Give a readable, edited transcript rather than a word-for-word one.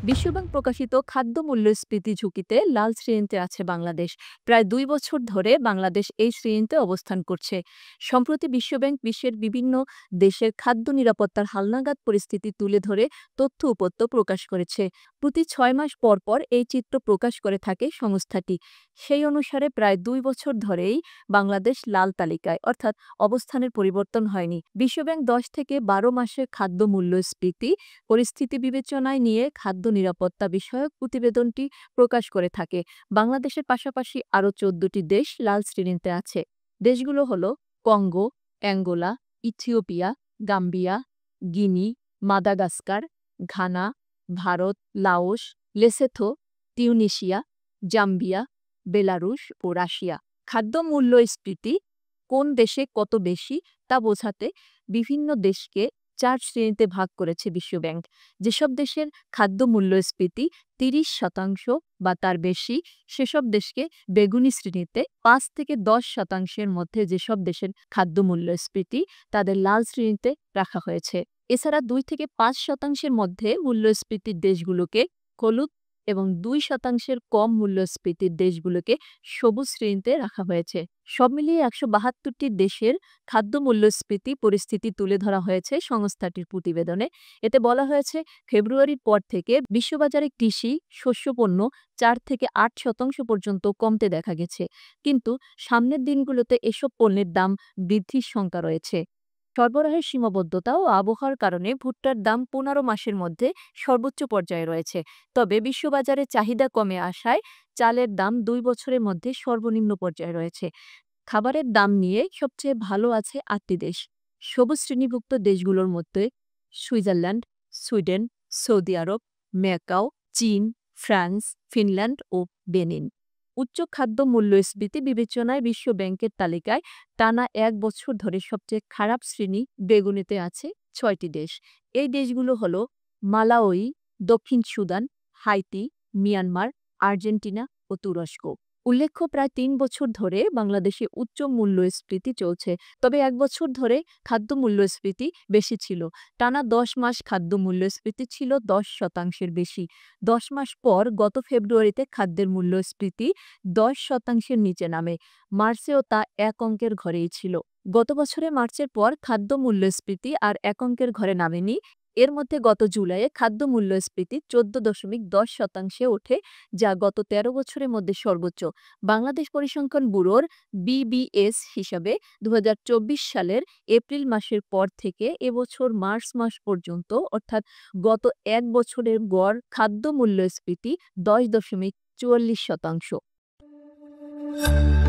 বিশ্বব্যাংক প্রকাশিত খাদ্য মূল্যস্ফীতি ঝুঁকিতে লাল শ্রেণীতে আছে বাংলাদেশ। প্রায় ২ বছর ধরে বাংলাদেশ এই শ্রেণীতে অবস্থান করছে। সম্প্রতি বিশ্বব্যাংক বিশ্বের বিভিন্ন দেশের খাদ্য নিরাপত্তার হালনাগাদ পরিস্থিতি তুলে ধরে তথ্য উপত্য প্রকাশ করেছে। প্রতি ৬ মাস পর পর এই চিত্র প্রকাশ করে থাকে সংস্থাটি। সেই অনুসারে প্রায় ২ বছর ধরেই বাংলাদেশ লাল তালিকায়, অর্থাৎ অবস্থানের পরিবর্তন হয়নি। বিশ্বব্যাংক ১০ থেকে ১২ মাসের খাদ্য মূল্যস্ফীতি পরিস্থিতি বিবেচনায় নিয়ে খাদ্য নিরাপত্তা বিষয়ক প্রতিবেদনটি প্রকাশ করে থাকে। বাংলাদেশের পাশাপাশি আরও ১৪টি দেশ লাল শ্রেণীতে আছে। দেশগুলো হলো Congo, Angola, Ethiopia, Gambia, Guinea, Madagascar, Ghana, Bharat, Laos, Lesotho, Tunisia, Zambia, Belarus ও রাশিয়া। খাদ্য মূল্যস্ফীতি কোন দেশে কত বেশি তা বোঝাতে বিভিন্ন দেশকে ৪ শ্রেণীতে ভাগ করেছে বিশ্বব্যাংক। যেসব দেশের খাদ্য মূল্যস্ফীতি ৩০% বা তার বেশি, সেসব দেশকে বেগুনি শ্রেণীতে, ৫ থেকে ১০% মধ্যে যেসব দেশের খাদ্য মূল্যস্ফীতি তাদের লাল শ্রেণীতে রাখা হয়েছে। এছাড়া ২ থেকে ৫% মধ্যে মূল্যস্ফীতির দেশগুলোকে হলুদ এবং ২% কম মূল্যস্ফীতির দেশগুলোকে সবুজ শ্রেণীতে রাখা হয়েছে। সব মিলিয়ে ১৭২টি দেশের খাদ্য মূল্যস্ফীতি পরিস্থিতি তুলে ধরা হয়েছে সংস্থাটির প্রতিবেদনে। এতে বলা হয়েছে, ফেব্রুয়ারির পর থেকে বিশ্ববাজারে কৃষি, শস্যপণ্য ৪ থেকে ৮% পর্যন্ত কমতে দেখা গেছে। কিন্তু সামনের দিনগুলোতে এসব পণ্যের দাম বৃদ্ধির শঙ্কা রয়েছে। সরবরাহের সীমাবদ্ধতা ও আবহাওয়ার কারণে ভুট্টার দাম ১৫ মাসের মধ্যে সর্বোচ্চ পর্যায়ে রয়েছে। তবে বিশ্ববাজারে চাহিদা কমে আসায় চালের দাম ২ বছরের মধ্যে সর্বনিম্ন পর্যায়ে রয়েছে। খাবারের দাম নিয়ে সবচেয়ে ভালো আছে ৮টি দেশ। সবুজ শ্রেণীভুক্ত দেশগুলোর মধ্যে সুইজারল্যান্ড, সুইডেন, সৌদি আরব, ম্যাকাও, চীন, ফ্রান্স, ফিনল্যান্ড ও বেনিন। উচ্চ খাদ্য মূল্যস্ফীতি বিবেচনায় বিশ্ব ব্যাংকের তালিকায় টানা ১ বছর ধরে সবচেয়ে খারাপ শ্রেণী বেগুনিতে আছে ৬টি দেশ। এই দেশগুলো হলো মালাউই, দক্ষিণ সুদান, হাইতি, মিয়ানমার, আর্জেন্টিনা ও তুরস্ক। উল্লেখ্য, প্রায় ৩ বছর ধরে বাংলাদেশে উচ্চ মূল্যস্ফীতি চলছে। তবে ১ বছর ধরে খাদ্য মূল্যস্ফীতি বেশি ছিল। টানা ১০ মাস খাদ্য মূল্যস্ফীতি ছিল ১০% বেশি। ১০ মাস পর গত ফেব্রুয়ারিতে খাদ্যের মূল্যস্ফীতি ১০% নিচে নামে। মার্চেও তা এক অঙ্কের ঘরেই ছিল। গত বছরে মার্চের পর খাদ্য মূল্যস্ফীতি আর এক অঙ্কের ঘরে নামেনি। এর মধ্যে গত জুলাইয়ে খাদ্য মূল্যস্ফীতি ১৪.১০% ওঠে, যা গত ১৩ বছরের মধ্যে সর্বোচ্চ। বাংলাদেশ পরিসংখ্যান ব্যুরোর বিবিএস হিসাবে ২০২৪ সালের এপ্রিল মাসের পর থেকে এবছর মার্চ মাস পর্যন্ত, অর্থাৎ গত ১ বছরের গড় খাদ্য মূল্যস্ফীতি ১০.৪৪%।